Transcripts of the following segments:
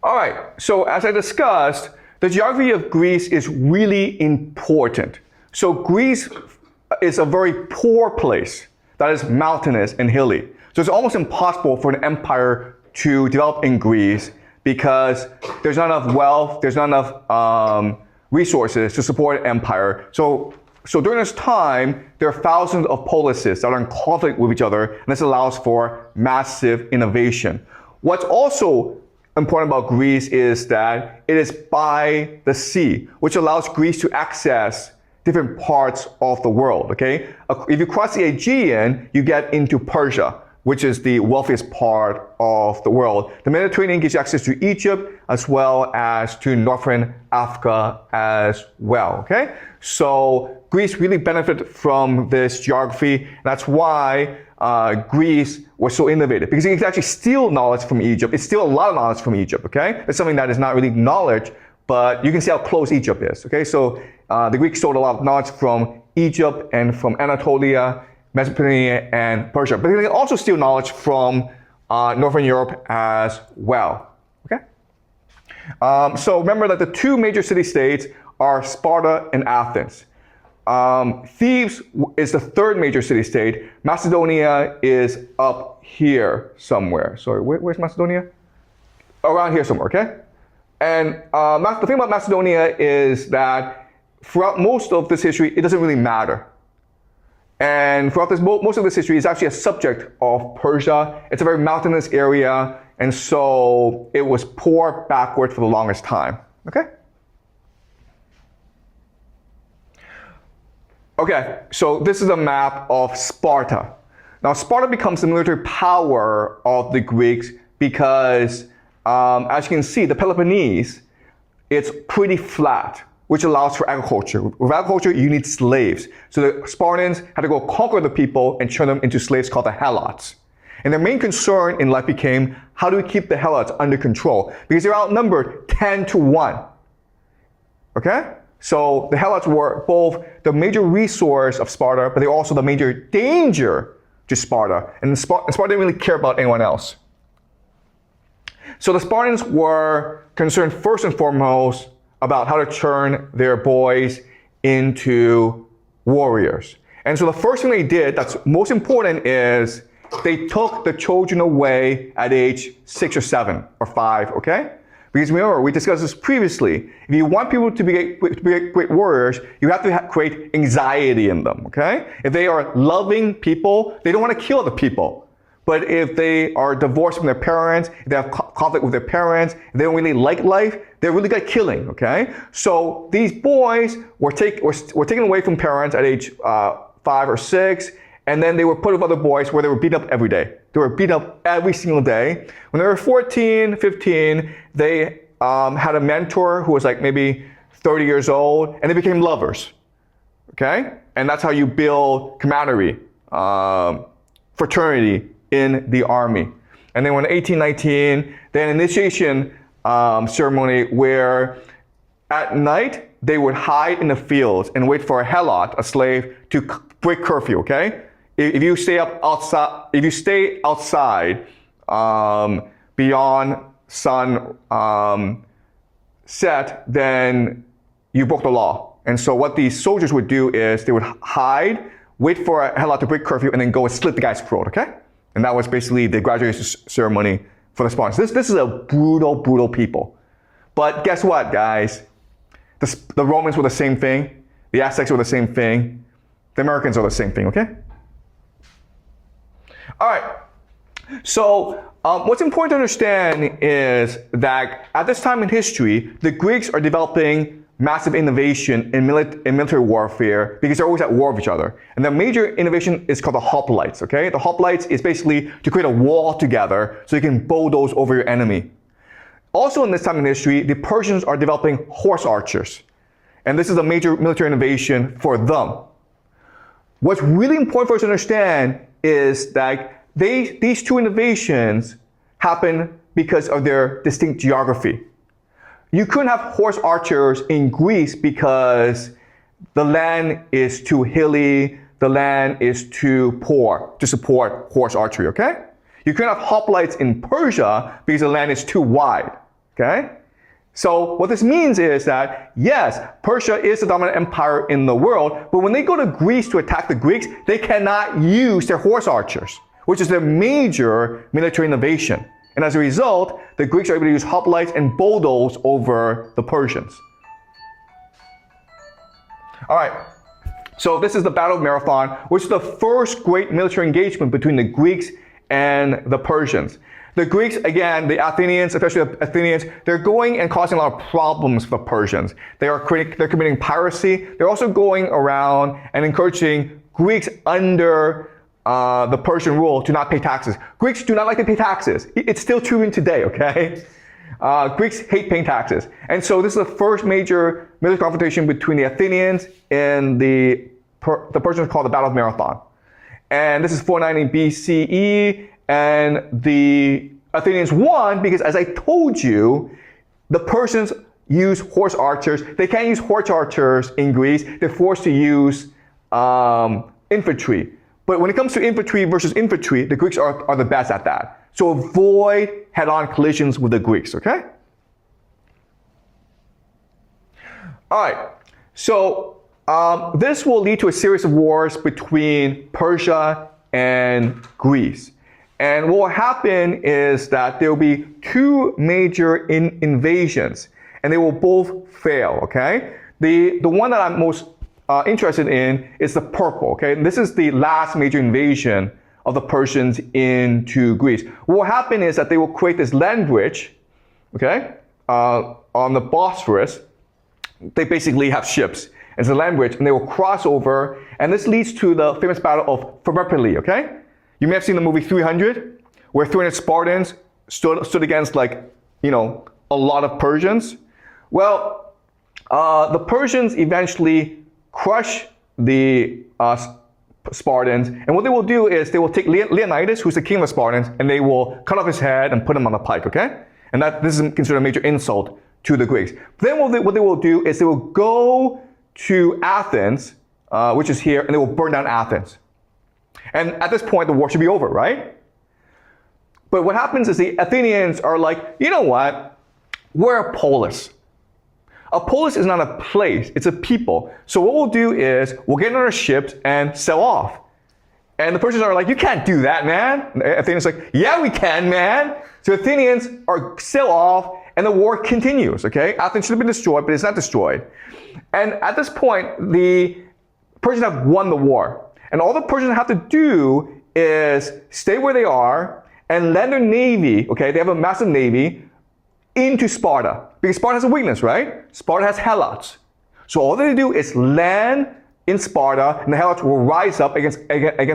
All right, so as I discussed, the geography of Greece is really important. So Greece is a very poor place that is mountainous and hilly. So it's almost impossible for an empire to develop in Greece because there's not enough wealth, there's not enough resources to support an empire. So during this time, there are thousands of polises that are in conflict with each other, and this allows for massive innovation. What's also important about Greece is that it is by the sea, which allows Greece to access different parts of the world, okay? If you cross the Aegean, you get into Persia, which is the wealthiest part of the world. The Mediterranean gives you access to Egypt as well as to northern Africa as well, okay? So Greece really benefited from this geography. That's why Greece was so innovative, because it can actually steal knowledge from Egypt. It's still a lot of knowledge from Egypt, okay? It's something that is not really knowledge, but you can see how close Egypt is, okay? So the Greeks stole a lot of knowledge from Egypt and from Anatolia, Mesopotamia, and Persia. But they can also steal knowledge from Northern Europe as well, okay? So remember that the two major city-states are Sparta and Athens. Thebes is the third major city-state. Macedonia is up here somewhere. Sorry, where's Macedonia? Around here somewhere, okay? And the thing about Macedonia is that throughout most of this history, it doesn't really matter. And throughout most of this history, it's actually a subject of Persia. It's a very mountainous area, and so it was poor, backward for the longest time, okay? Okay, so this is a map of Sparta. Now, Sparta becomes the military power of the Greeks because, as you can see, the Peloponnese, it's pretty flat, which allows for agriculture. With agriculture, you need slaves. So the Spartans had to go conquer the people and turn them into slaves called the helots. And their main concern in life became, how do we keep the helots under control? Because they're outnumbered 10 to 1. Okay? So the helots were both the major resource of Sparta, but they were also the major danger to Sparta. And Sparta didn't really care about anyone else. So the Spartans were concerned first and foremost about how to turn their boys into warriors. And so the first thing they did that's most important is they took the children away at age 6 or 7 or 5, okay? Because remember, we discussed this previously. If you want people to be great warriors, you have to create anxiety in them, okay? If they are loving people, they don't want to kill other people. But if they are divorced from their parents, if they have conflict with their parents, if they don't really like life, they're really good at killing, okay? So these boys were taken away from parents at age 5 or 6, and then they were put with other boys where they were beat up every day. They were beat up every single day. When they were 14, 15, they had a mentor who was like maybe 30 years old, and they became lovers, okay? And that's how you build camaraderie, fraternity in the army. And then when 18, 19, then initiation ceremony where at night they would hide in the fields and wait for a helot, a slave, to break curfew, okay? If you stay outside beyond sun set, then you broke the law. And so what these soldiers would do is they would hide, wait for a helot to break curfew, and then go and slit the guy's throat, okay? And that was basically the graduation ceremony for the Spartans. This is a brutal, brutal people. But guess what, guys? The Romans were the same thing. The Aztecs were the same thing. The Americans are the same thing, okay? All right. So what's important to understand is that at this time in history, the Greeks are developing massive innovation in military warfare because they're always at war with each other. And the major innovation is called the hoplites, okay? The hoplites is basically to create a wall together so you can bulldoze over your enemy. Also in this time in history, the Persians are developing horse archers. And this is a major military innovation for them. What's really important for us to understand is that these two innovations happen because of their distinct geography. You couldn't have horse archers in Greece because the land is too hilly, the land is too poor to support horse archery, okay? You couldn't have hoplites in Persia because the land is too wide, okay? So what this means is that, yes, Persia is the dominant empire in the world, but when they go to Greece to attack the Greeks, they cannot use their horse archers, which is their major military innovation. And as a result, the Greeks are able to use hoplites and bulldoze over the Persians. All right, so this is the Battle of Marathon, which is the first great military engagement between the Greeks and the Persians. The Greeks, again, the Athenians, especially the Athenians, they're going and causing a lot of problems for the Persians. They're committing piracy. They're also going around and encouraging Greeks under the Persian rule to not pay taxes. Greeks do not like to pay taxes. It's still true in today, okay? Greeks hate paying taxes. And so this is the first major military confrontation between the Athenians and the Persians, called the Battle of Marathon. And this is 490 BCE, and the Athenians won because, as I told you, the Persians use horse archers. They can't use horse archers in Greece. They're forced to use infantry. But when it comes to infantry versus infantry, the Greeks are the best at that. So avoid head-on collisions with the Greeks, okay? All right, so this will lead to a series of wars between Persia and Greece. And what will happen is that there will be two major invasions, and they will both fail, okay? The one that I'm most interested in is the purple, okay? And this is the last major invasion of the Persians into Greece. What will happen is that they will create this land bridge, okay, on the Bosphorus. They basically have ships. It's a land bridge, and they will cross over, and this leads to the famous battle of Thermopylae, okay? You may have seen the movie 300, where 300 Spartans stood against, like, you know, a lot of Persians. Well, the Persians eventually crush the Spartans, and what they will do is they will take Leonidas, who's the king of the Spartans, and they will cut off his head and put him on a pike, okay? And this is considered a major insult to the Greeks. Then what they will do is they will go to Athens, which is here, and they will burn down Athens. And at this point, the war should be over, right? But what happens is the Athenians are like, you know what? We're a polis. A polis is not a place, it's a people. So what we'll do is we'll get on our ships and sail off. And the Persians are like, you can't do that, man. And the Athenians are like, yeah, we can, man. So Athenians sail off, and the war continues, okay? Athens should have been destroyed, but it's not destroyed. And at this point, the Persians have won the war. And all the Persians have to do is stay where they are and lend their navy, okay? They have a massive navy, into Sparta. Because Sparta has a weakness, right? Sparta has helots. So all they do is land in Sparta, and the helots will rise up against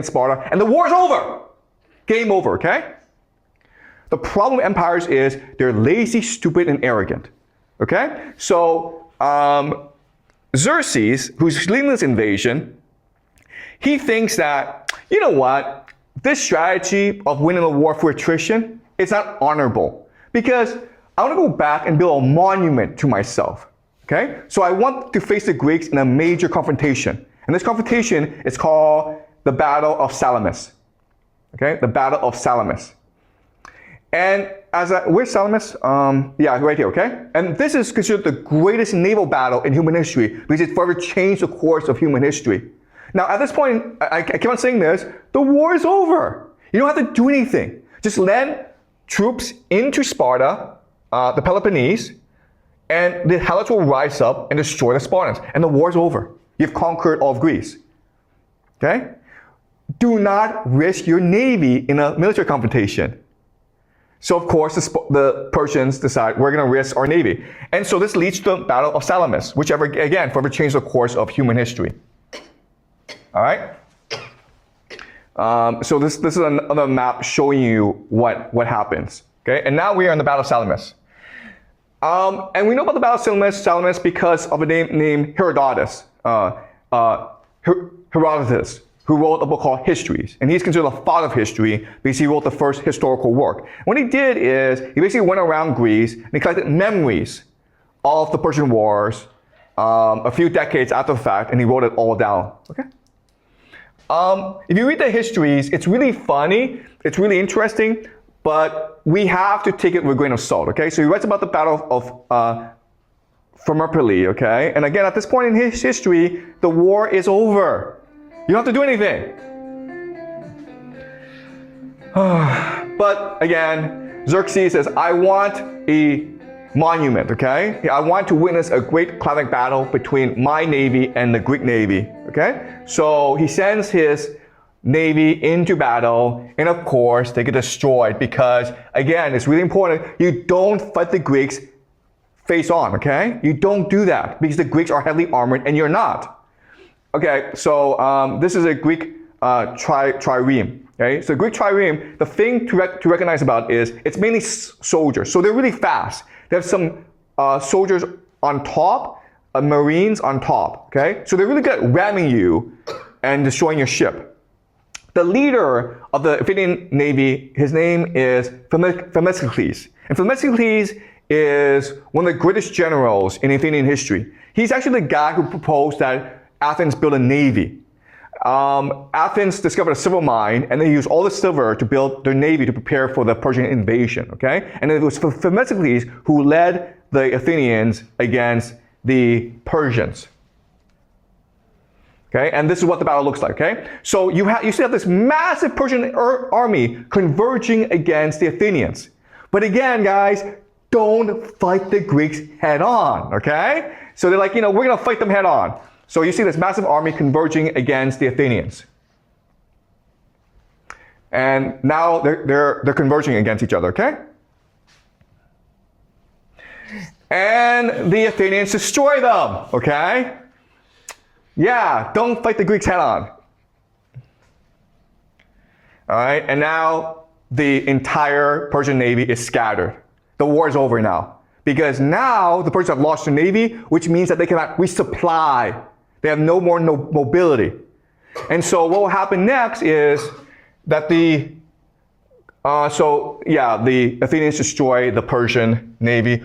Sparta, and the war's over. Game over, okay? The problem with empires is they're lazy, stupid, and arrogant, okay? So Xerxes, who's leading this invasion, he thinks that, you know what? This strategy of winning the war for attrition, it's not honorable. Because I want to go back and build a monument to myself, okay? So I want to face the Greeks in a major confrontation. And this confrontation is called the Battle of Salamis, okay? The Battle of Salamis. And where's Salamis? Yeah, right here, okay? And this is considered the greatest naval battle in human history because it forever changed the course of human history. Now, at this point, I keep on saying this, the war is over. You don't have to do anything. Just land troops into Sparta, the Peloponnese, and the helots will rise up and destroy the Spartans, and the war's over. You've conquered all of Greece, okay? Do not risk your navy in a military confrontation. So of course, the Persians decide we're going to risk our navy. And so this leads to the Battle of Salamis, which forever changed the course of human history. All right? So this is another map showing you what happens. Okay? And now we are in the Battle of Salamis. And we know about the Battle of Salamis because of a name named Herodotus. Herodotus, who wrote a book called Histories. And he's considered the father of history because he wrote the first historical work. What he did is he basically went around Greece and he collected memories of the Persian Wars a few decades after the fact, and he wrote it all down. Okay? If you read the histories, it's really funny, it's really interesting, but we have to take it with a grain of salt, okay? So he writes about the Battle of Thermopylae, okay? And again, at this point in his history, the war is over. You don't have to do anything. But again, Xerxes says, I want a monument, okay? I want to witness a great climatic battle between my navy and the Greek navy, okay? So he sends his navy into battle, and of course, they get destroyed because, again, it's really important, you don't fight the Greeks face on, okay? You don't do that because the Greeks are heavily armored and you're not. Okay, so this is a Greek trireme. Okay, so Greek trireme, the thing to recognize about is it's mainly soldiers. So they're really fast. They have some soldiers on top, marines on top. Okay, so they're really good at ramming you and destroying your ship. The leader of the Athenian navy, his name is Themistocles. And Themistocles is one of the greatest generals in Athenian history. He's actually the guy who proposed that Athens build a navy. Athens discovered a silver mine, and they used all the silver to build their navy to prepare for the Persian invasion, okay? And it was Themistocles who led the Athenians against the Persians. Okay, and this is what the battle looks like, okay? So you still have this massive Persian army converging against the Athenians. But again, guys, don't fight the Greeks head on, okay? So they're like, we're gonna fight them head on. So you see this massive army converging against the Athenians. And now they're converging against each other, okay? And the Athenians destroy them, okay? Yeah, don't fight the Greeks head on. All right, and now the entire Persian navy is scattered. The war is over now. Because now the Persians have lost their navy, which means that they cannot resupply. They have no more mobility. And so what will happen next is that the Athenians destroy the Persian navy.